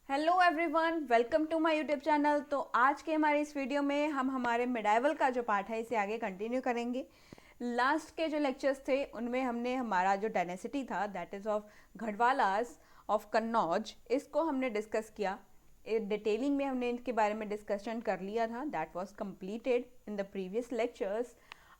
Hello everyone, welcome to my YouTube channel. तो आज के हमारे इस वीडियो में हम हमारे मिडाइवल का जो पार्ट है इसे आगे कंटिन्यू करेंगे। लास्ट के जो लेक्चर्स थे उनमें हमने हमारा जो डायनेसिटी था that is of Gahadavalas of Kannauj, इसको हमने डिस्कस किया। डिटेलिंग में हमने इनके बारे में डिस्कशन कर लिया था। That was completed in the previous lectures.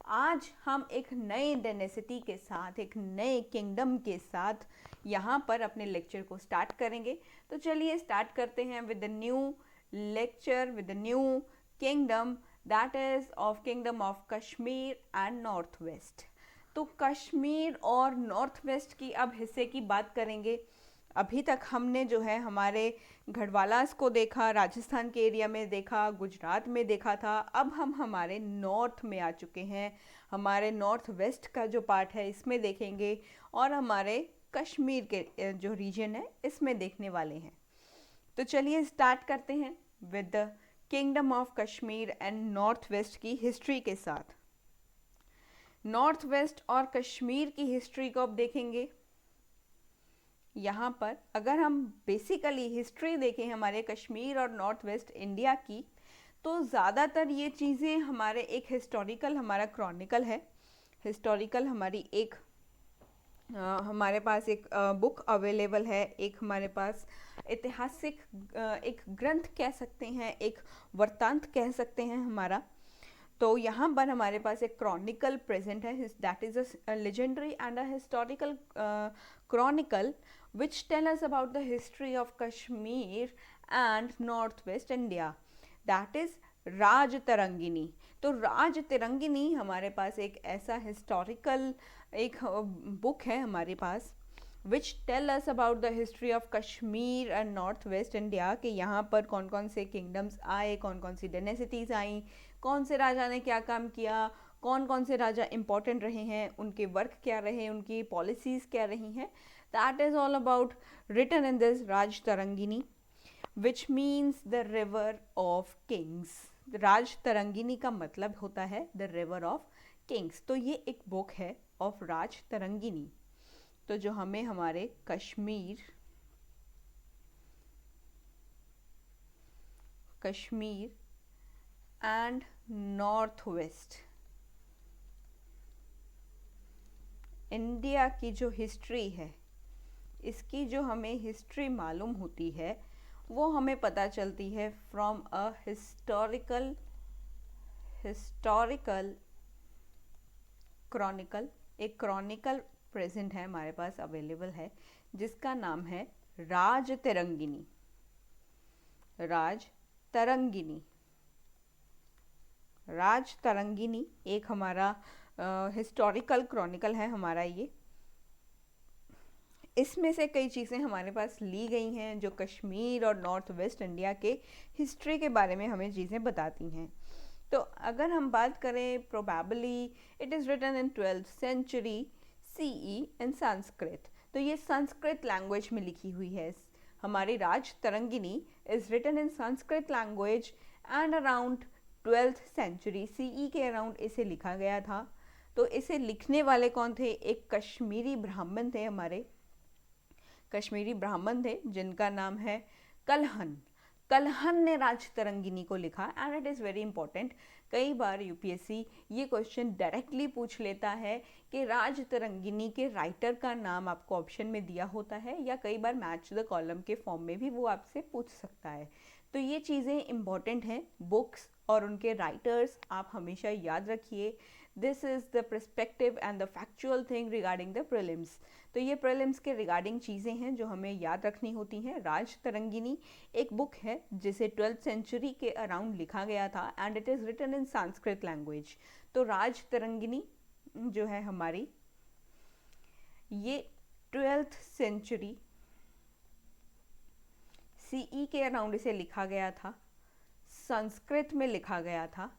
आज हम एक नए डायनेसिटी के साथ, एक नए किंगडम के साथ यहाँ पर अपने लेक्चर को स्टार्ट करेंगे। तो चलिए स्टार्ट करते हैं with the new lecture, with the new kingdom that is of kingdom of Kashmir and north waste. तो कश्मीर और नॉर्थ वेस्ट की अब हिस्से की बात करेंगे। अभी तक हमने जो है हमारे गढ़वालास को देखा, राजस्थान के एरिया में देखा, गुजरात में देखा था। अब हम हमारे नॉर्थ में आ चुके हैं, हमारे नॉर्थ वेस्ट का जो पार्ट है इसमें देखेंगे और हमारे कश्मीर के जो रीजन है इसमें देखने वाले हैं। तो चलिए स्टार्ट करते हैं with the kingdom of Kashmir and north waste की हिस्ट्री के साथ। नॉर्थ वेस्ट और कश्मीर की हिस्ट्री को अब देखेंगे। यहाँ पर अगर हम बेसिकली हिस्ट्री देखें हमारे कश्मीर और नॉर्थ वेस्ट इंडिया की, तो ज़्यादातर ये चीज़ें हमारे एक हिस्टोरिकल हमारा क्रॉनिकल है। हिस्टोरिकल हमारी एक हमारे पास एक बुक अवेलेबल है, एक हमारे पास ऐतिहासिक एक ग्रंथ कह सकते हैं, एक वृत्तांत कह सकते हैं हमारा। तो यहाँ पर हमारे पास एक क्रॉनिकल प्रेजेंट है, that is a legendary and a historical chronicle which tell us about the history of Kashmir and north west India, that is Raj Tarangini. तो राज तरंगिनी हमारे पास एक ऐसा हिस्टोरिकल एक बुक है हमारे पास which tell us about the history of Kashmir and north west India, कि यहाँ पर कौन कौन से किंगडम्स आए, कौन कौन सी डायनेसिटीज़ आई, कौन से राजा ने क्या काम किया, कौन कौन से राजा इंपॉर्टेंट रहे हैं, उनके वर्क क्या रहे, उनकी पॉलिसीज़ क्या रही हैं। That is all about written in this Raj Tarangini which means the river of kings. Raj Tarangini का मतलब होता है द रिवर ऑफ किंग्स। तो ये एक बुक है ऑफ राज तरंगिनी, तो जो हमें हमारे Kashmir and north west India की जो हिस्ट्री है, इसकी जो हमें हिस्ट्री मालूम होती है वो हमें पता चलती है फ्रॉम अ हिस्टोरिकल क्रॉनिकल। एक क्रॉनिकल प्रेजेंट है हमारे पास, अवेलेबल है, जिसका नाम है राज तरंगिनी। राज तरंगिनी, राज तरंगिनी एक हमारा हिस्टोरिकल क्रॉनिकल है हमारा ये। इसमें से कई चीज़ें हमारे पास ली गई हैं जो कश्मीर और नॉर्थ वेस्ट इंडिया के हिस्ट्री के बारे में हमें चीज़ें बताती हैं। तो अगर हम बात करें, probably it is written in 12th century CE in Sanskrit. तो ये संस्कृत लैंग्वेज में लिखी हुई है। हमारी Raj Tarangini is written in Sanskrit language and around 12th century CE के अराउंड इसे लिखा गया था। तो इसे लिखने वाले कौन थे? एक कश्मीरी ब्राह्मण थे, हमारे कश्मीरी ब्राह्मण थे जिनका नाम है कलहन। कलहन ने राज तरंगिनी को लिखा and it is very important. कई बार यूपीएससी ये क्वेश्चन डायरेक्टली पूछ लेता है कि राज तरंगिनी के राइटर का नाम आपको ऑप्शन में दिया होता है, या कई बार मैच द कॉलम के फॉर्म में भी वो आपसे पूछ सकता है। तो ये चीज़ें इंपॉर्टेंट हैं, बुक्स और उनके राइटर्स आप हमेशा याद रखिए। This is the perspective and the factual thing regarding the prelims. तो ये प्रीलिम्स के रिगार्डिंग चीज़ें हैं जो हमें याद रखनी होती हैं। राज तरंगिनी एक बुक है जिसे 12th सेंचुरी के अराउंड लिखा गया था and it is written in Sanskrit language. तो राज तरंगिनी जो है हमारी, ये 12th सेंचुरी CE के अराउंड इसे लिखा गया था, संस्कृत में लिखा गया था,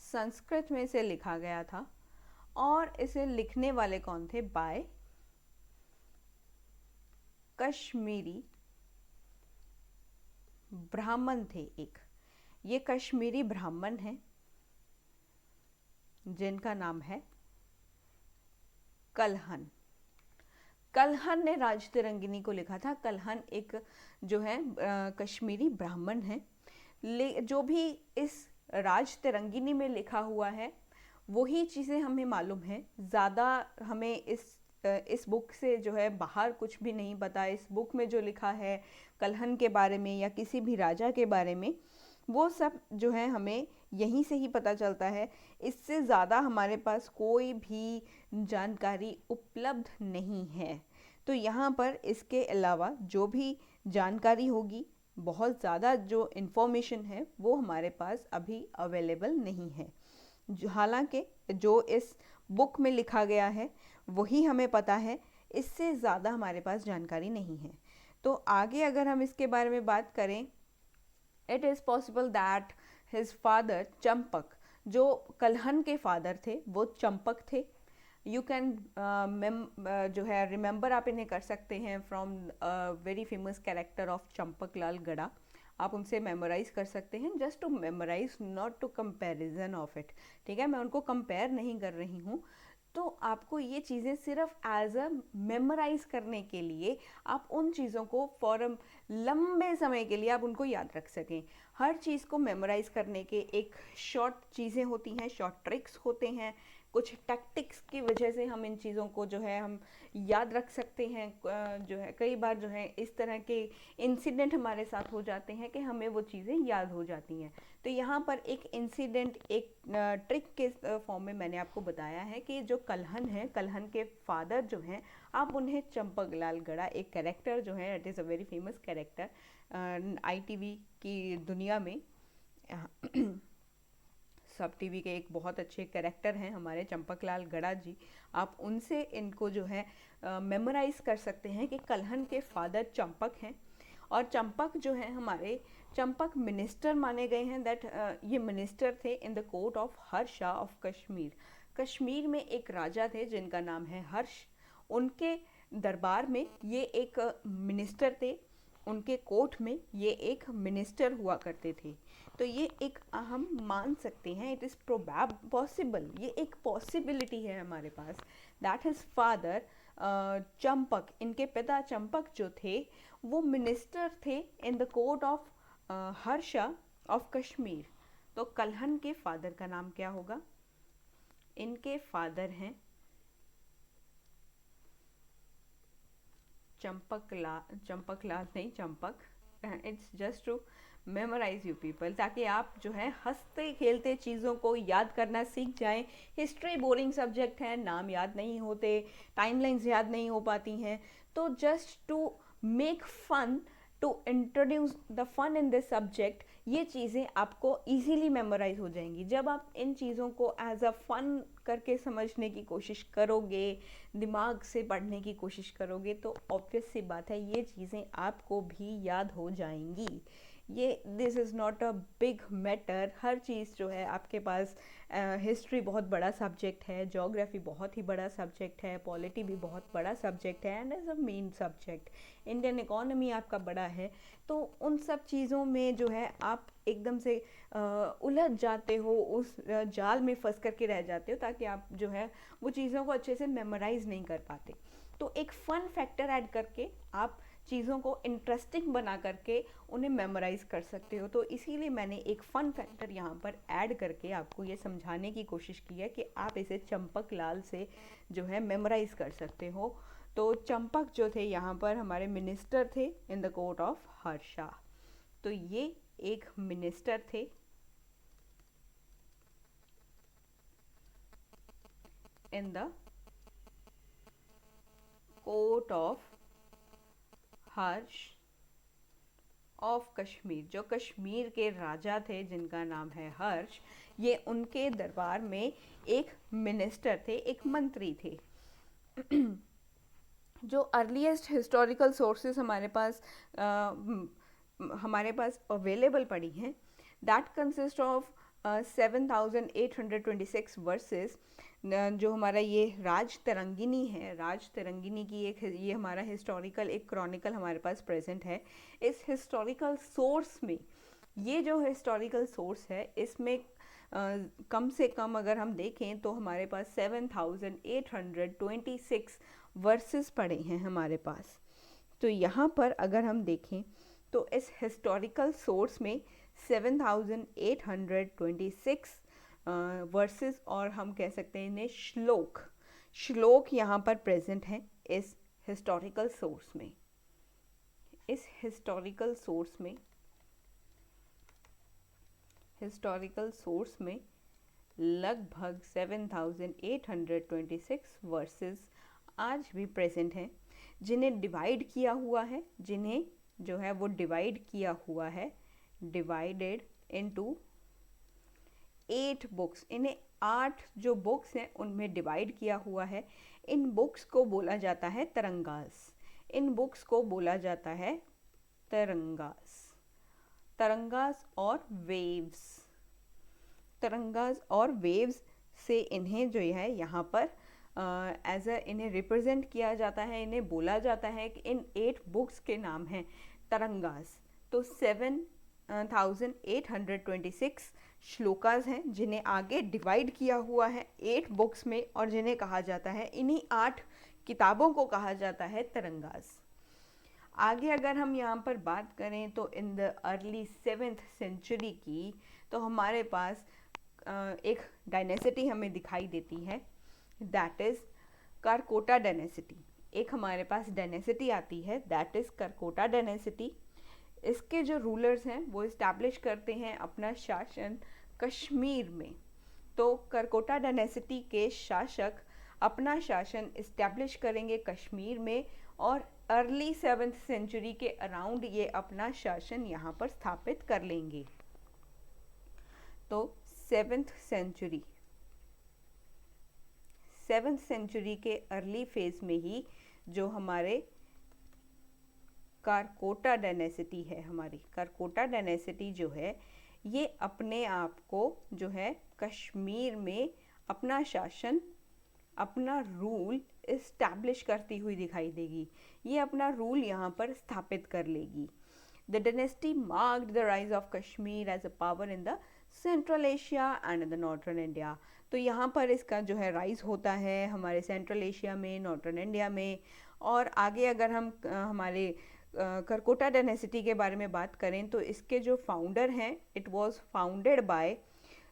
संस्कृत में इसे लिखा गया था। और इसे लिखने वाले कौन थे? बाय कश्मीरी ब्राह्मण थे एक। ये कश्मीरी ब्राह्मण हैं जिनका नाम है कलहन। कल्हन ने राज तिरंगिनी को लिखा था। कल्हन एक जो है कश्मीरी ब्राह्मण है। जो भी इस राज तिरंगिनी में लिखा हुआ है वही चीज़ें हमें मालूम है। ज़्यादा हमें इस बुक से जो है बाहर कुछ भी नहीं पता। इस बुक में जो लिखा है कल्हन के बारे में या किसी भी राजा के बारे में, वो सब जो है हमें यहीं से ही पता चलता है। इससे ज़्यादा हमारे पास कोई भी जानकारी उपलब्ध नहीं है। तो यहाँ पर इसके अलावा जो भी जानकारी होगी, बहुत ज़्यादा जो इन्फॉर्मेशन है वो हमारे पास अभी अवेलेबल नहीं है। हालांकि जो इस बुक में लिखा गया है वही हमें पता है, इससे ज़्यादा हमारे पास जानकारी नहीं है। तो आगे अगर हम इसके बारे में बात करें, it is possible that his father Champak, जो कल्हन के फादर थे वो चंपक थे। यू कैन जो है रिमेंबर आप इन्हें कर सकते हैं from very famous character of Champak Lal Gada. आप उनसे मेमोराइज कर सकते हैं, just to memorise, not to comparison of it. ठीक है, मैं उनको कंपेयर नहीं कर रही हूँ। तो आपको ये चीज़ें सिर्फ एज अ मेमोराइज करने के लिए, आप उन चीज़ों को फॉर लंबे समय के लिए आप उनको याद रख सकें। हर चीज़ को मेमोराइज करने के एक शॉर्ट चीज़ें होती हैं, शॉर्ट ट्रिक्स होते हैं, कुछ टैक्टिक्स की वजह से हम इन चीज़ों को जो है हम याद रख सकते हैं। जो है कई बार जो है इस तरह के इंसिडेंट हमारे साथ हो जाते हैं कि हमें वो चीज़ें याद हो जाती हैं। तो यहाँ पर एक इंसिडेंट, एक ट्रिक के फॉर्म में मैंने आपको बताया है कि जो कल्हन है, कल्हन के फादर जो हैं, आप उन्हें चंपक लाल गड़ा, एक कैरेक्टर जो है, it is a very famous character ITV की दुनिया में। सब टीवी के एक बहुत अच्छे कैरेक्टर हैं हमारे चंपक लाल गड़ा जी। आप उनसे इनको जो है मेमोराइज कर सकते हैं कि कल्हन के फादर चंपक हैं। और चंपक जो है हमारे, चंपक मिनिस्टर माने गए हैं। दैट ये मिनिस्टर थे in the court of Harsh Shah of Kashmir. Kashmir में एक राजा थे जिनका नाम है हर्ष। उनके दरबार में ये एक मिनिस्टर थे, उनके कोर्ट में ये एक मिनिस्टर हुआ करते थे। तो ये एक हम मान सकते हैं, इट इज़ पॉसिबल, ये एक पॉसिबिलिटी है हमारे पास, दैट हिज फादर चंपक, इनके पिता चंपक जो थे वो मिनिस्टर थे in the court of Harsha of Kashmir. तो कल्हन के फादर का नाम क्या होगा? इनके फादर हैं चंपक लाल नहीं, Champak. It's just to memorize you people, ताकि आप जो है हंसते खेलते चीज़ों को याद करना सीख जाएं। हिस्ट्री बोरिंग सब्जेक्ट है, नाम याद नहीं होते, टाइमलाइंस याद नहीं हो पाती हैं। तो just to make fun, to introduce the fun in this subject, ये चीज़ें आपको इजीली मेमोराइज हो जाएंगी। जब आप इन चीज़ों को एज अ फन करके समझने की कोशिश करोगे, दिमाग से पढ़ने की कोशिश करोगे, तो ऑब्वियस सी बात है ये चीज़ें आपको भी याद हो जाएंगी। ये this is not a big matter. हर चीज़ जो है आपके पास, हिस्ट्री बहुत बड़ा सब्जेक्ट है, जोग्राफी बहुत ही बड़ा सब्जेक्ट है, पॉलिटी भी बहुत बड़ा सब्जेक्ट है, and as a main subject Indian economy आपका बड़ा है। तो उन सब चीज़ों में जो है आप एकदम से उलझ जाते हो, उस जाल में फंस करके रह जाते हो, ताकि आप जो है वो चीज़ों को अच्छे से मेमोराइज नहीं कर पाते। तो एक फ़न फैक्टर ऐड करके आप चीज़ों को इंटरेस्टिंग बना करके उन्हें मेमोराइज कर सकते हो। तो इसीलिए मैंने एक फ़न फैक्टर यहाँ पर ऐड करके आपको ये समझाने की कोशिश की है कि आप इसे चंपक लाल से जो है मेमोराइज कर सकते हो। तो चंपक जो थे यहाँ पर हमारे मिनिस्टर थे in the court of Harsha. तो ये एक मिनिस्टर थे in the court of Harsh of Kashmir. जो कश्मीर के राजा थे जिनका नाम है हर्ष, ये उनके दरबार में एक मिनिस्टर थे, एक मंत्री थे। जो अर्लीस्ट हिस्टोरिकल सोर्सेस हमारे पास अवेलेबल पड़ी हैं, दैट कंसिस्ट ऑफ 7,826 वर्सेस। जो हमारा ये राज तरंगिनी है, राज तरंगिनी की एक ये हमारा हिस्टोरिकल एक क्रॉनिकल हमारे पास प्रेजेंट है। इस हिस्टोरिकल सोर्स में, ये जो हिस्टोरिकल सोर्स है इसमें कम से कम अगर हम देखें तो हमारे पास 7,826 वर्सेस पड़े हैं हमारे पास। तो यहाँ पर अगर हम देखें तो इस हिस्टोरिकल सोर्स में 7826 वर्सेस, और हम कह सकते हैं इन्हें श्लोक यहाँ पर प्रेजेंट हैं इस हिस्टोरिकल सोर्स में। इस हिस्टोरिकल सोर्स में लगभग 7826 वर्सेस आज भी प्रेजेंट हैं, जिन्हें डिवाइड किया हुआ है, जिन्हें जो है वो डिवाइड किया हुआ है, डिवाइडेड इनटू 8 बुक्स। इन्हें 8 जो बुक्स हैं उनमें डिवाइड किया हुआ है। इन बुक्स को बोला जाता है तरंगास। इन बुक्स को बोला जाता है तरंगास और वेव्स। तरंगास और वेव्स से इन्हें जो है यहाँ पर एज इन्हें रिप्रेजेंट किया जाता है, इन्हें बोला जाता है कि इन 8 बुक्स के नाम हैं तरंगास। तो 7826 श्लोकास हैं, जिन्हें आगे डिवाइड किया हुआ है 8 बुक्स में, और जिन्हें कहा जाता है, इन्हीं 8 किताबों को कहा जाता है तरंगास। आगे अगर हम यहाँ पर बात करें तो in the early 7th century की, तो हमारे पास एक डायनेसिटी हमें दिखाई देती है, दैट इज़ करकोटा डायनेसिटी। एक हमारे पास डायनेसिटी आती है, दैट इज़ करकोटा डायनेसिटी। इसके जो रूलर्स हैं वो इस्टेब्लिश करते हैं अपना शासन कश्मीर में। तो करकोटा डायनेसिटी के शासक अपना शासन इस्टेब्लिश करेंगे कश्मीर में, और अर्ली 7th सेंचुरी के अराउंड ये अपना शासन यहाँ पर स्थापित कर लेंगे। तो 7th सेंचुरी के अर्ली फेज में ही जो हमारे करकोटा डायनेसिटी है, हमारी करकोटा डायनेसिटी जो है, ये अपने आप को जो है कश्मीर में अपना शासन, अपना रूल इस्टेब्लिश करती हुई दिखाई देगी। ये अपना रूल यहाँ पर स्थापित कर लेगी। The dynasty marked the rise of Kashmir as a power in the central Asia and in the northern India. तो यहाँ पर इसका जो है राइज होता है हमारे सेंट्रल एशिया में, नॉर्थर्न इंडिया में। और आगे अगर हम हमारे करकोटा डायनेसिटी के बारे में बात करें तो इसके जो फाउंडर हैं, it was founded by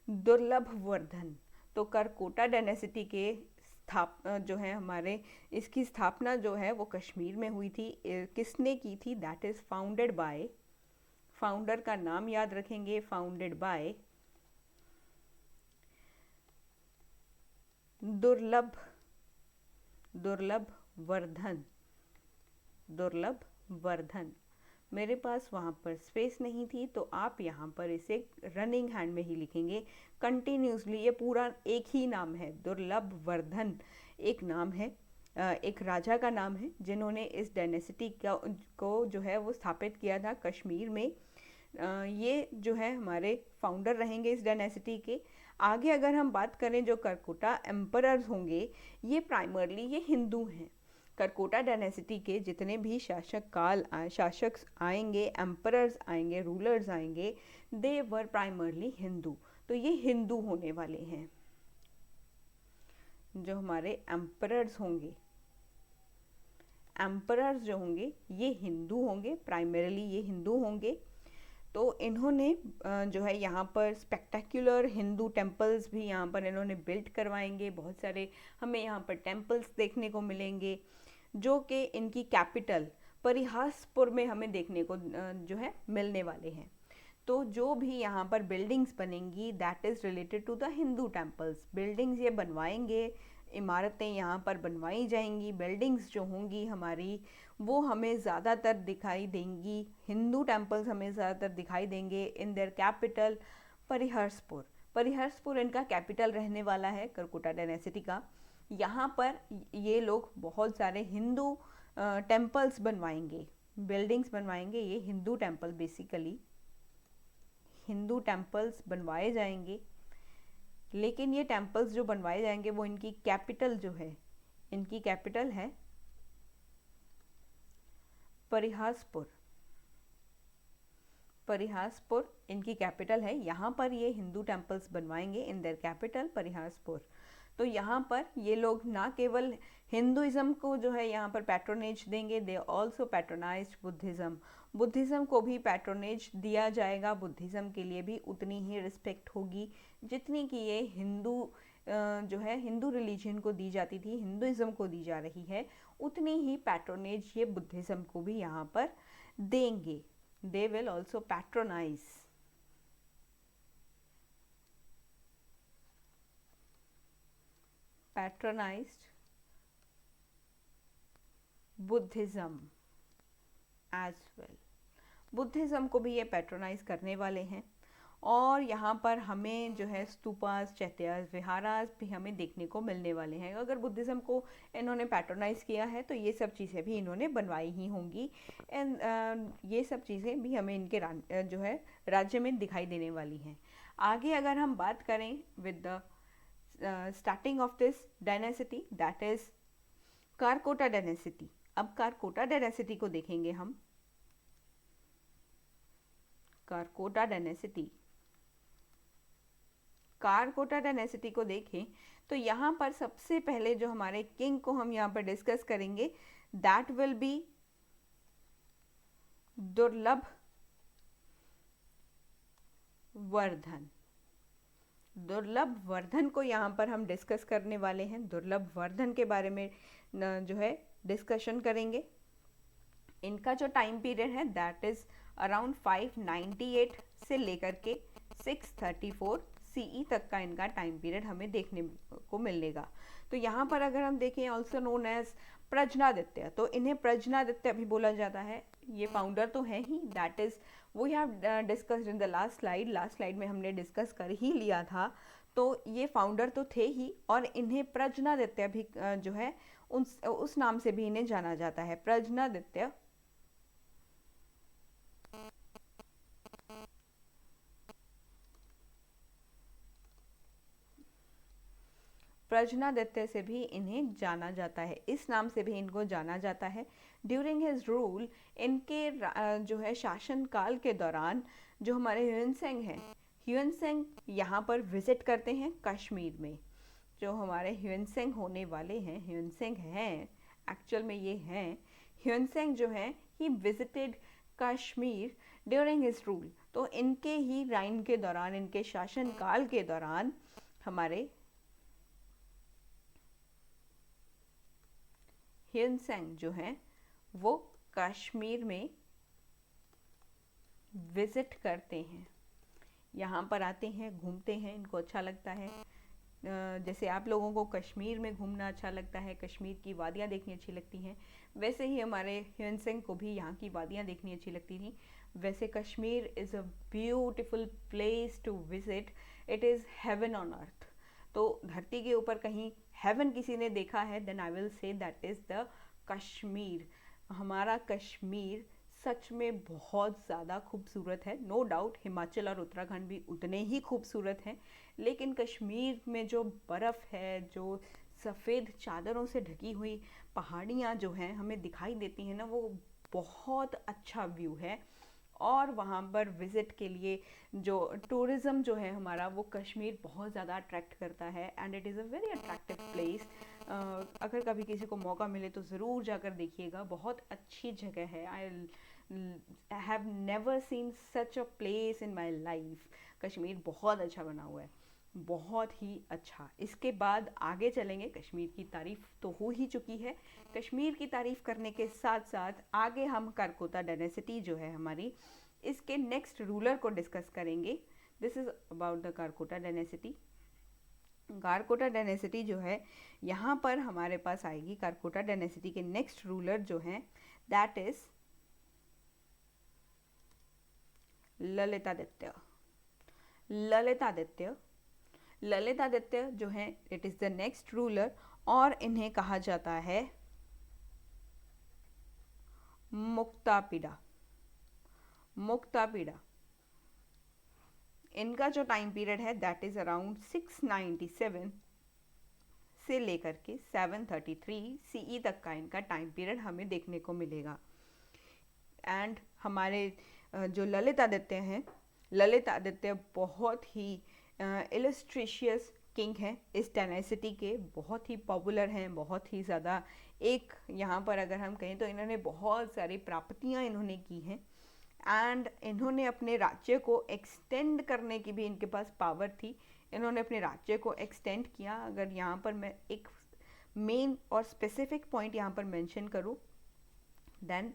Durlabhvardhan. तो करकोटा डायनेसिटी के जो है हमारे इसकी स्थापना जो है वो कश्मीर में हुई थी। किसने की थी? That is founded by, founder का नाम याद रखेंगे, फाउंडेड बाय दुर्लभवर्धन। मेरे पास वहाँ पर स्पेस नहीं थी, तो आप यहाँ पर इसे रनिंग हैंड में ही लिखेंगे कंटिन्यूसली। ये पूरा एक ही नाम है, दुर्लभवर्धन एक नाम है, एक राजा का नाम है जिन्होंने इस डायनेसिटी को जो है वो स्थापित किया था कश्मीर में। ये जो है हमारे फाउंडर रहेंगे इस डायनेसिटी के। आगे अगर हम बात करें जो करकोटा एम्परर्स होंगे, ये प्राइमरली ये हिंदू हैं। करकोटा डायनेसिटी के जितने भी शासक आएंगे, एम्परर्स आएंगे, रूलर्स आएंगे, दे वर प्राइमरली हिंदू। तो ये हिंदू होने वाले हैं। जो हमारे एम्परर्स होंगे, एम्परर्स जो होंगे ये हिंदू होंगे, प्राइमरली ये हिंदू होंगे। तो इन्होंने जो है यहाँ पर स्पेक्टेक्युलर हिंदू टेम्पल्स भी यहाँ पर इन्होंने बिल्ड करवाएंगे। बहुत सारे हमें यहाँ पर टेम्पल्स देखने को मिलेंगे, जो कि इनकी कैपिटल परिहासपुर में हमें देखने को जो है मिलने वाले हैं। तो जो भी यहाँ पर बिल्डिंग्स बनेंगी, that is related to the Hindu temples. Buildings ये बनवाएंगे, इमारतें यहाँ पर बनवाई जाएंगी। बिल्डिंग्स जो होंगी हमारी वो हमें ज़्यादातर दिखाई देंगी, हिंदू टेम्पल्स हमें ज़्यादातर दिखाई देंगे इन देयर कैपिटल परिहर्सपुर। परिहर्सपुर इनका कैपिटल रहने वाला है करकोटा डायनेसिटी का। यहाँ पर ये लोग बहुत सारे हिंदू टेम्पल्स बनवाएंगे, बिल्डिंग्स बनवाएंगे। ये Hindu temple, basically Hindu temples बनवाए जाएंगे। लेकिन ये टेम्पल्स जो बनवाए जाएंगे वो इनकी कैपिटल जो है, इनकी कैपिटल है परिहासपुर। इनकी कैपिटल है। यहाँ पर ये हिंदू टेम्पल्स बनवाएंगे इन देयर कैपिटल परिहासपुर। तो यहाँ पर ये लोग ना केवल हिंदुज़म को जो है यहाँ पर पैट्रोनेज देंगे, they also patronised Buddhism, Buddhism को भी पैट्रोनेज दिया जाएगा, बुद्धिज़्म के लिए भी उतनी ही रिस्पेक्ट होगी जितनी कि ये हिंदू जो है हिंदू रिलीजन को दी जाती थी, हिंदुज़म को दी जा रही है, उतनी ही पैट्रोनेज ये बुद्धिज़्म को भी यहाँ पर देंगे। They will also patronise patronised Buddhism as well, Buddhism को भी ये पैट्रोनाइज करने वाले हैं। और यहाँ पर हमें जो है स्तूपास, चैत्यास, विहारास भी हमें देखने को मिलने वाले हैं। अगर बुद्धिज़्म को इन्होंने पैट्रोनाइज किया है तो ये सब चीज़ें भी इन्होंने बनवाई ही होंगी, एंड ये सब चीज़ें भी हमें इनके जो है राज्य में दिखाई देने वाली हैं। आगे अगर हम बात करें with the starting of this dynasty, that is Karkota dynasty. अब कारकोटा डायनेसिटी को देखेंगे हम। कारकोटा डायनेसिटी, कारकोटा डायनेसिटी को देखें तो यहाँ पर सबसे पहले जो हमारे किंग को हम यहाँ पर डिस्कस करेंगे, दैट विल बी दुर्लभ वर्धन। दुर्लभ वर्धन को यहाँ पर हम डिस्कस करने वाले हैं। दुर्लभ वर्धन के बारे में जो है डिस्कशन करेंगे। इनका जो टाइम पीरियड है दैट इज़ अराउंड 598 से लेकर के 634 CE तक का इनका टाइम पीरियड हमें देखने को मिलेगा। तो यहाँ पर अगर हम देखें ऑल्सो नोन एज प्रज्ञादित्य, तो इन्हें प्रज्ञादित्य भी बोला जाता है। ये फाउंडर तो है ही, that is we have discussed in the last slide. Last slide में हमने डिस्कस कर ही लिया था। तो ये फाउंडर तो थे ही, और इन्हें प्रज्ञादित्य भी जो है उस नाम से भी इन्हें जाना जाता है, प्रज्ञादित्य। प्रज्ञादित्य से भी इन्हें जाना जाता है, इस नाम से भी इनको जाना जाता है। ड्यूरिंग हिज रूल, इनके जो है शासन काल के दौरान जो हमारे ह्यूनसेंग हैं, ह्यूनसेंग यहाँ पर विजिट करते हैं कश्मीर में। जो हमारे ह्यूनसेंग होने वाले हैं, ह्यूनसेंग हैं एक्चुअल में, ये हैं ह्यूनसेंग जो हैं, he visited Kashmir during his rule. तो इनके ही राइन के दौरान, इनके शासन काल के दौरान हमारे ह्यूनसेंग जो हैं वो कश्मीर में विजिट करते हैं, यहाँ पर आते हैं, घूमते हैं, इनको अच्छा लगता है। जैसे आप लोगों को कश्मीर में घूमना अच्छा लगता है, कश्मीर की वादियाँ देखनी अच्छी लगती हैं, वैसे ही हमारे ह्यूनसेंग को भी यहाँ की वादियाँ देखनी अच्छी लगती थी। वैसे Kashmir is a beautiful place to visit, it is heaven on earth. तो धरती के ऊपर कहीं हेवन किसी ने देखा है, then I will say that is the Kashmir. हमारा कश्मीर सच में बहुत ज़्यादा खूबसूरत है। नो डाउट हिमाचल और उत्तराखंड भी उतने ही खूबसूरत हैं, लेकिन कश्मीर में जो बर्फ़ है, जो सफ़ेद चादरों से ढकी हुई पहाड़ियाँ जो हैं हमें दिखाई देती हैं ना, वो बहुत अच्छा व्यू है। और वहाँ पर विज़िट के लिए जो टूरिज़्म जो है हमारा, वो कश्मीर बहुत ज़्यादा अट्रैक्ट करता है, and it is a very attractive place. अगर कभी किसी को मौका मिले तो ज़रूर जाकर देखिएगा, बहुत अच्छी जगह है। I have never seen such a place in my life. Kashmir बहुत अच्छा बना हुआ है, बहुत ही अच्छा। इसके बाद आगे चलेंगे, कश्मीर की तारीफ़ तो हो ही चुकी है। कश्मीर की तारीफ़ करने के साथ साथ आगे हम कारकोटा डायनेसिटी जो है हमारी, इसके नेक्स्ट रूलर को डिस्कस करेंगे। This is about the Karkota dynasty. Karkota dynasty जो है यहाँ पर हमारे पास आएगी। कारकोटा डायनेसिटी के नेक्स्ट रूलर जो हैं दैट इज़ ललितादित्य। ललितादित्य, ललितादित्य जो है it is the next ruler, और इन्हें कहा जाता है मुक्तापिड़ा। मुक्तापिड़ा, इनका जो टाइम पीरियड है दैट इज़ अराउंड 697 से लेकर के 733 CE तक का इनका टाइम पीरियड हमें देखने को मिलेगा। एंड हमारे जो ललितादित्य हैं, ललितादित्य बहुत ही इलस्ट्रेशियस किंग हैं इस डायनेसिटी के, बहुत ही पॉपुलर हैं, बहुत ही ज़्यादा। एक यहाँ पर अगर हम कहें तो इन्होंने बहुत सारी प्राप्तियाँ इन्होंने की हैं, एंड इन्होंने अपने राज्य को एक्सटेंड करने की भी इनके पास पावर थी। इन्होंने अपने राज्य को एक्सटेंड किया। अगर यहाँ पर मैं एक मेन और स्पेसिफिक पॉइंट यहाँ पर मेंशन करूँ, देन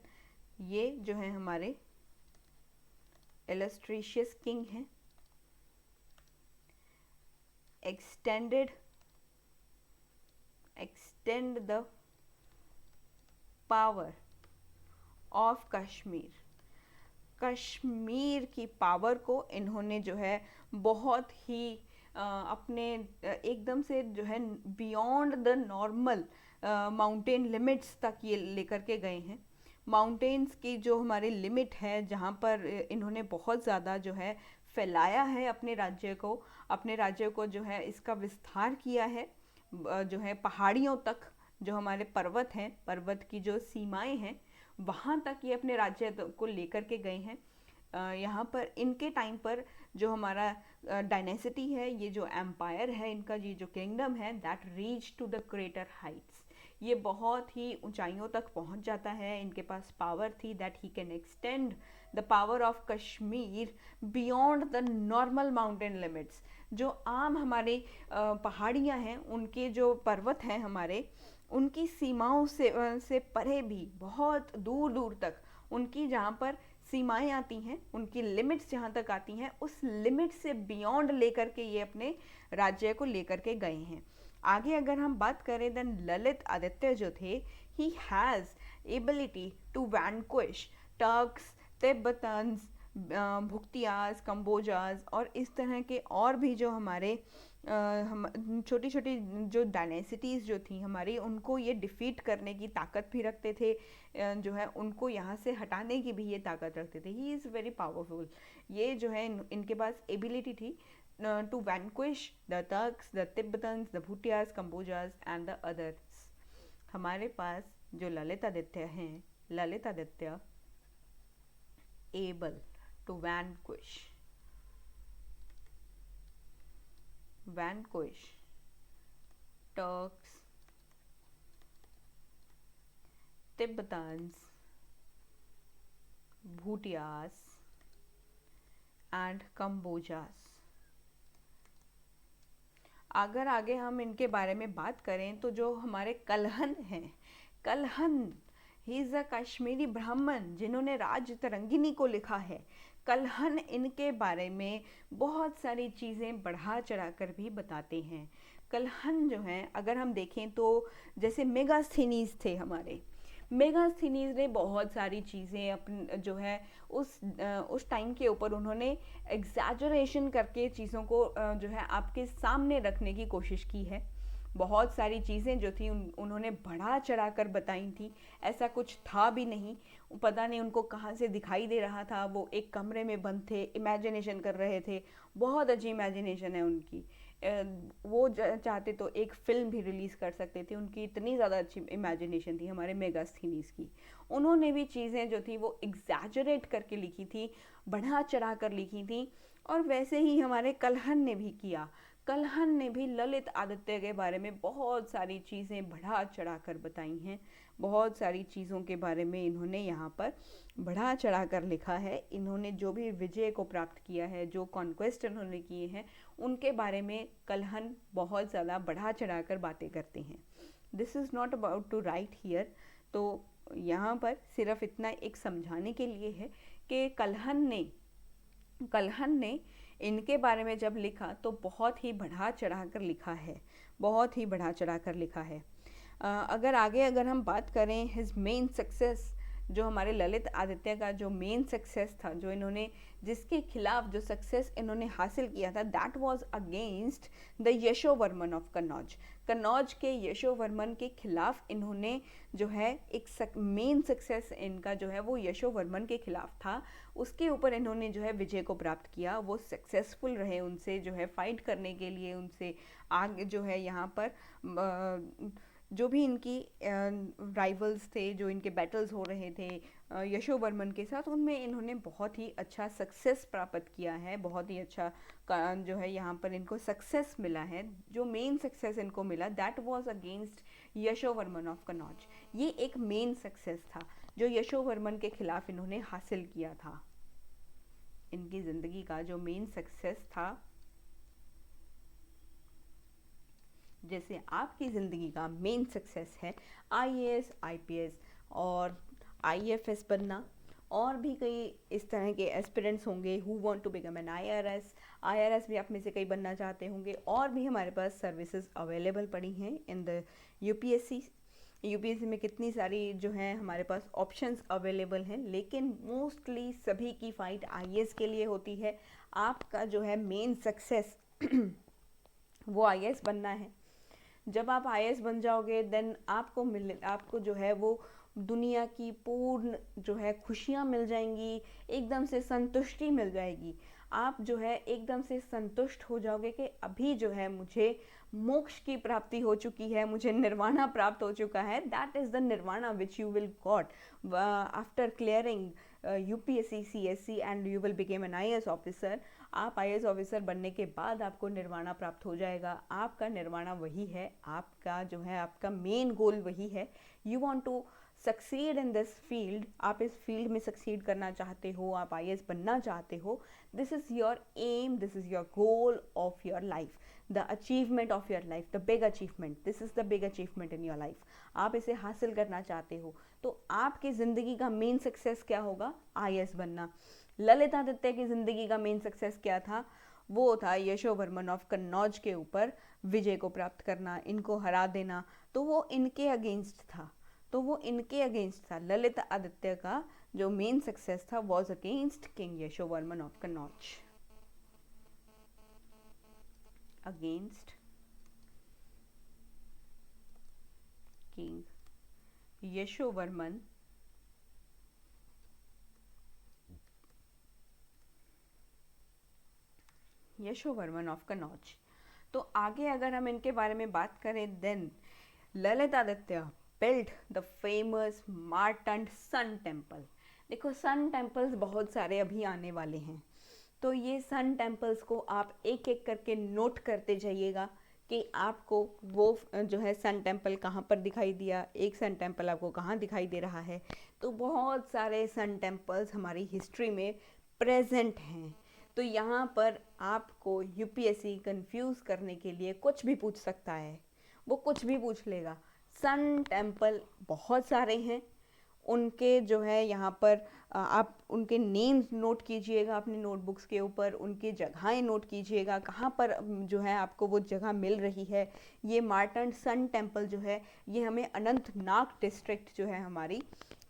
ये जो है हमारे इलस्ट्रेशियस किंग हैं, extend the power of Kashmir. Kashmir की पावर को इन्होंने जो है बहुत ही अपने एकदम से जो है beyond the normal mountain limits तक ये लेकर के गए हैं। माउंटेन्स की जो हमारी लिमिट है, जहाँ पर इन्होंने बहुत ज़्यादा जो है फैलाया है अपने राज्य को जो है इसका विस्तार किया है, जो है पहाड़ियों तक, जो हमारे पर्वत हैं, पर्वत की जो सीमाएं हैं वहाँ तक ये अपने राज्य को लेकर के गए हैं। यहाँ पर इनके टाइम पर जो हमारा डायनेसिटी है, ये जो एम्पायर है इनका, ये जो किंगडम है, that reach to the greater heights, ये बहुत ही ऊंचाइयों तक पहुंच जाता है। इनके पास पावर थी that he can extend the power of Kashmir beyond the normal mountain limits. जो आम हमारे पहाड़ियाँ हैं, उनके जो पर्वत हैं हमारे, उनकी सीमाओं से परे भी बहुत दूर दूर तक उनकी जहाँ पर सीमाएं आती हैं, उनकी लिमिट्स जहाँ तक आती हैं, उस लिमिट से बियॉन्ड लेकर के ये अपने राज्य को लेकर के गए हैं। आगे अगर हम बात करें, देन ललित आदित्य जो थे, he has ability to vanquish Turks, Tibetans, Bhutias, Kambojas और इस तरह के और भी जो हमारे हम छोटी छोटी जो डायनेसिटीज़ जो थी हमारी, उनको ये डिफ़ीट करने की ताकत भी रखते थे, जो है उनको यहाँ से हटाने की भी ये ताकत रखते थे। He is very powerful. ये जो है इनके पास एबिलिटी थी to vanquish the Turks, the Tibetans, the Bhutias, Kambojas and the others. हमारे पास जो ललित आदित्य हैं, Lalit Aditya able to vanquish Turks, Tibetans, Bhutias and Kambodjas। अगर आगे हम इनके बारे में बात करें तो जो हमारे कलहन हैं, Kalhana he is a Kashmiri ब्राह्मण जिन्होंने राज तरंगिनी को लिखा है। कलहन इनके बारे में बहुत सारी चीज़ें बढ़ा चढ़ा कर भी बताते हैं। कलहन जो हैं अगर हम देखें तो जैसे मेगास्थनीज थे हमारे, मेगास्थनीज ने बहुत सारी चीज़ें अपन जो है उस टाइम के ऊपर उन्होंने एग्जैजरेशन करके चीज़ों को जो है आपके सामने रखने की कोशिश की है। बहुत सारी चीज़ें जो थी उन्होंने बढ़ा चढ़ा कर बताई थी। ऐसा कुछ था भी नहीं, पता नहीं उनको कहाँ से दिखाई दे रहा था। वो एक कमरे में बंद थे, इमेजिनेशन कर रहे थे। बहुत अच्छी इमेजिनेशन है उनकी। वो चाहते तो एक फ़िल्म भी रिलीज़ कर सकते थे, उनकी इतनी ज़्यादा अच्छी इमेजिनेशन थी हमारे मेगास्थनीज की। उन्होंने भी चीज़ें जो थी वो एग्जैजरेट करके लिखी थी, बढ़ा चढ़ा कर लिखी थी। और वैसे ही हमारे कलहन ने भी किया। कलहन ने भी ललित आदित्य के बारे में बहुत सारी चीज़ें बढ़ा चढ़ा कर बताई हैं। बहुत सारी चीज़ों के बारे में इन्होंने यहाँ पर बढ़ा चढ़ा कर लिखा है। इन्होंने जो भी विजय को प्राप्त किया है, जो कॉन्क्वेस्ट इन्होंने किए हैं, उनके बारे में कलहन बहुत ज़्यादा बढ़ा चढ़ा कर बातें करते हैं। This is not about to write here. तो यहाँ पर सिर्फ इतना एक समझाने के लिए है कि कलहन ने इनके बारे में जब लिखा तो बहुत ही बढ़ा चढ़ा कर लिखा है, बहुत ही बढ़ा चढ़ा कर लिखा है। अगर हम बात करें हिज मेन सक्सेस, जो हमारे ललित आदित्य का जो मेन सक्सेस था, जो इन्होंने जिसके खिलाफ जो सक्सेस इन्होंने हासिल किया था, that was against the Yashovarman of Kannauj. Kannauj के यशोवर्मन के खिलाफ इन्होंने जो है एक मेन सक्सेस इनका जो है वो यशोवर्मन के खिलाफ था। उसके ऊपर इन्होंने जो है विजय को प्राप्त किया। वो सक्सेसफुल रहे उनसे जो है फाइट करने के लिए, उनसे आगे जो है यहाँ पर जो भी इनकी राइवल्स थे, जो इनके बैटल्स हो रहे थे, यशोवर्मन के साथ, उनमें इन्होंने बहुत ही अच्छा सक्सेस प्राप्त किया है, बहुत ही अच्छा जो है यहाँ पर इनको सक्सेस मिला है। जो मेन सक्सेस इनको मिला that was against Yashovarman of Kannauj. ये एक मेन सक्सेस था जो यशोवर्मन के खिलाफ इन्होंने हासिल किया था। इनकी ज़िंदगी का जो मेन सक्सेस था, जैसे आपकी ज़िंदगी का मेन सक्सेस है आईएएस, आईपीएस और आईएफएस बनना, और भी कई इस तरह के एस्पिरेंट्स होंगे who want to become an IRS. IRS भी आप में से कई बनना चाहते होंगे, और भी हमारे पास सर्विसेज अवेलेबल पड़ी हैं इन द यूपीएससी। यूपीएससी में कितनी सारी जो है हमारे पास ऑप्शंस अवेलेबल हैं, लेकिन मोस्टली सभी की फाइट आईएएस के लिए होती है। आपका जो है मेन सक्सेस वो आईएएस बनना है। जब आप आईएएस बन जाओगे देन आपको जो है वो दुनिया की पूर्ण जो है खुशियाँ मिल जाएंगी, एकदम से संतुष्टि मिल जाएगी। आप जो है एकदम से संतुष्ट हो जाओगे कि अभी जो है मुझे मोक्ष की प्राप्ति हो चुकी है, मुझे निर्वाणा प्राप्त हो चुका है। That is the nirvana which you will got after clearing UPSC CSC and you will became an IAS officer. आप आईएएस ऑफिसर बनने के बाद आपको निर्वाणा प्राप्त हो जाएगा। आपका निर्वाणा वही है, आपका जो है आपका मेन गोल वही है। You want to succeed in this field, आप इस फील्ड में सक्सीड करना चाहते हो, आप आईएएस बनना चाहते हो। This is your aim, this is your goal of your life, the achievement of your life, the big achievement, this is the big achievement in your life. आप इसे हासिल करना चाहते हो तो आपकी ज़िंदगी का मेन सक्सेस क्या होगा? आईएएस बनना। ललितादित्य की ज़िंदगी का मेन सक्सेस क्या था? वो था यशोवर्मन ऑफ कन्नौज के ऊपर विजय को प्राप्त करना, इनको हरा देना। तो वो इनके अगेंस्ट था, ललित आदित्य का जो मेन सक्सेस था was against king Yashovarman of Kannauj, against king Yashovarman of Kannauj. तो आगे अगर हम इनके बारे में बात करें then Lalitaditya built the famous Martand sun temple. देखो सन टेम्पल्स बहुत सारे अभी आने वाले हैं, तो ये सन टेम्पल्स को आप एक एक करके नोट करते जाइएगा कि आपको वो जो है सन टेम्पल कहाँ पर दिखाई दिया, एक सन टेम्पल आपको कहाँ दिखाई दे रहा है। तो बहुत सारे सन टेम्पल्स हमारी हिस्ट्री में प्रेजेंट हैं। तो यहाँ पर आपको यूपीएससी कंफ्यूज करने के लिए कुछ भी पूछ सकता है, वो कुछ भी पूछ लेगा। सन टेम्पल बहुत सारे हैं, उनके जो है यहाँ पर आप उनके नेम्स नोट कीजिएगा अपनी नोटबुक्स के ऊपर, उनकी जगहें नोट कीजिएगा कहाँ पर जो है आपको वो जगह मिल रही है। ये मार्तंड सन टेम्पल जो है ये हमें अनंतनाग डिस्ट्रिक्ट जो है हमारी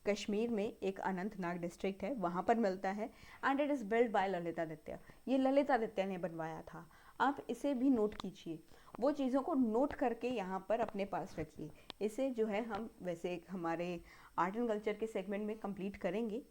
कश्मीर में एक अनंतनाग डिस्ट्रिक्ट है वहाँ पर मिलता है। And it is build by Lalitaditya, ये ललितादित्य ने बनवाया था। आप इसे भी नोट कीजिए, वो चीज़ों को नोट करके यहाँ पर अपने पास रखिए। इसे जो है हम वैसे हमारे आर्ट एंड कल्चर के सेगमेंट में कंप्लीट करेंगे,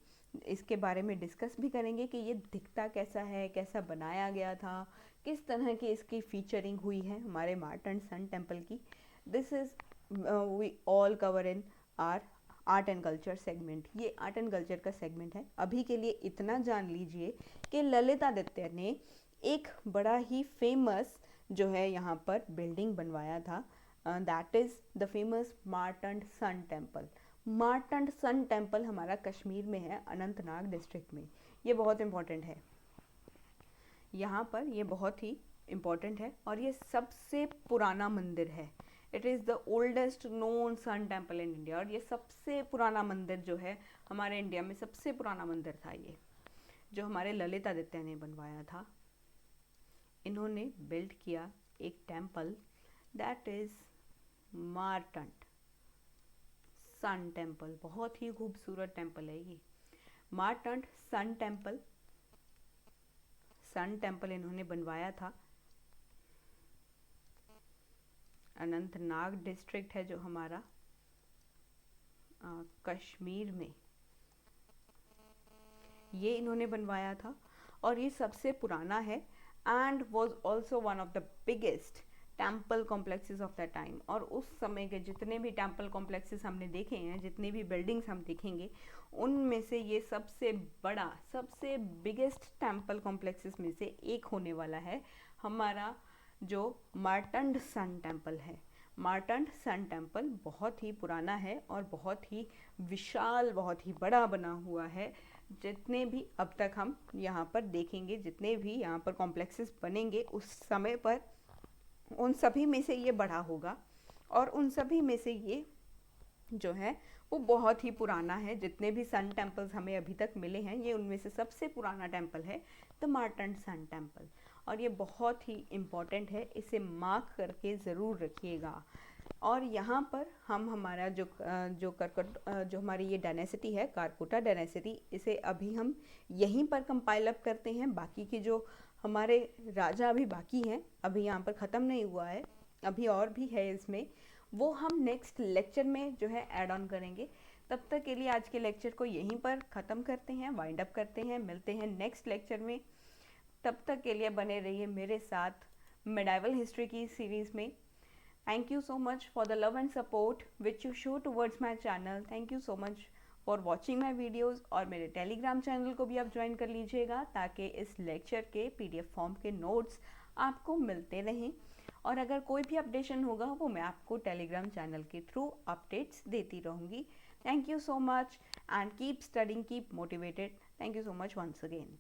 इसके बारे में डिस्कस भी करेंगे कि ये दिखता कैसा है, कैसा बनाया गया था, किस तरह की इसकी फीचरिंग हुई है हमारे मार्तंड सन टेम्पल की। This is we all cover in our art and culture segment. ये आर्ट एंड कल्चर का सेगमेंट है। अभी के लिए इतना जान लीजिए कि ललितादित्य ने एक बड़ा ही फेमस जो है यहाँ पर बिल्डिंग बनवाया था, that is the famous Martand sun temple. Martand sun temple हमारा कश्मीर में है, अनंतनाग डिस्ट्रिक्ट में। ये बहुत इम्पोर्टेंट है, यहाँ पर ये बहुत ही इम्पोर्टेंट है और ये सबसे पुराना मंदिर है। It is the oldest known sun temple in India, और ये सबसे पुराना मंदिर जो है हमारे इंडिया में सबसे पुराना मंदिर था ये, जो हमारे ललितादित्य ने बनवाया था। इन्होंने बिल्ड किया एक temple that is Martand sun temple. बहुत ही खूबसूरत टेम्पल है ये Martand sun temple. Sun temple इन्होंने बनवाया था, अनंतनाग डिस्ट्रिक्ट है जो हमारा कश्मीर में, ये इन्होंने बनवाया था और ये सबसे पुराना है and was also one of the biggest temple complexes of the time. और उस समय के जितने भी टेम्पल कॉम्प्लेक्सेस हमने देखे हैं, जितने भी बिल्डिंग्स हम देखेंगे, उनमें से ये सबसे बड़ा, सबसे बिगेस्ट टेम्पल कॉम्प्लेक्सेस में से एक होने वाला है हमारा जो मार्तंड सन टेम्पल है। मार्तंड सन टेम्पल बहुत ही पुराना है और बहुत ही विशाल, बहुत ही बड़ा बना हुआ है। जितने भी अब तक हम यहाँ पर देखेंगे, जितने भी यहाँ पर कॉम्प्लेक्सेस बनेंगे उस समय पर, उन सभी में से ये बड़ा होगा और उन सभी में से ये जो है वो बहुत ही पुराना है। जितने भी सन टेम्पल्स हमें अभी तक मिले हैं, ये उनमें से सबसे पुराना टेम्पल है द मार्तंड सन टेम्पल। और ये बहुत ही इम्पॉर्टेंट है, इसे मार्क करके ज़रूर रखिएगा। और यहाँ पर हम हमारा जो हमारी ये डायनेसिटी है, कारकोटा डायनेसिटी, इसे अभी हम यहीं पर कंपाइल अप करते हैं। बाकी के जो हमारे राजा अभी बाकी हैं, अभी यहाँ पर ख़त्म नहीं हुआ है, अभी और भी है इसमें, वो हम नेक्स्ट लेक्चर में जो है ऐड ऑन करेंगे। तब तक के लिए आज के लेक्चर को यहीं पर ख़त्म करते हैं, वाइंड अप करते हैं। मिलते हैं नेक्स्ट लेक्चर में, तब तक के लिए बने रहिए मेरे साथ मेडाइवल हिस्ट्री की सीरीज़ में। Thank you so much for the love and support which you show towards my channel. Thank you so much for watching my videos. और मेरे टेलीग्राम चैनल को भी आप ज्वाइन कर लीजिएगा ताकि इस लेक्चर के PDF फॉर्म के नोट्स आपको मिलते रहें। और अगर कोई भी अपडेशन होगा वो मैं आपको टेलीग्राम चैनल के थ्रू अपडेट्स देती रहूँगी। Thank you so much and keep studying, keep motivated. Thank you so much once again.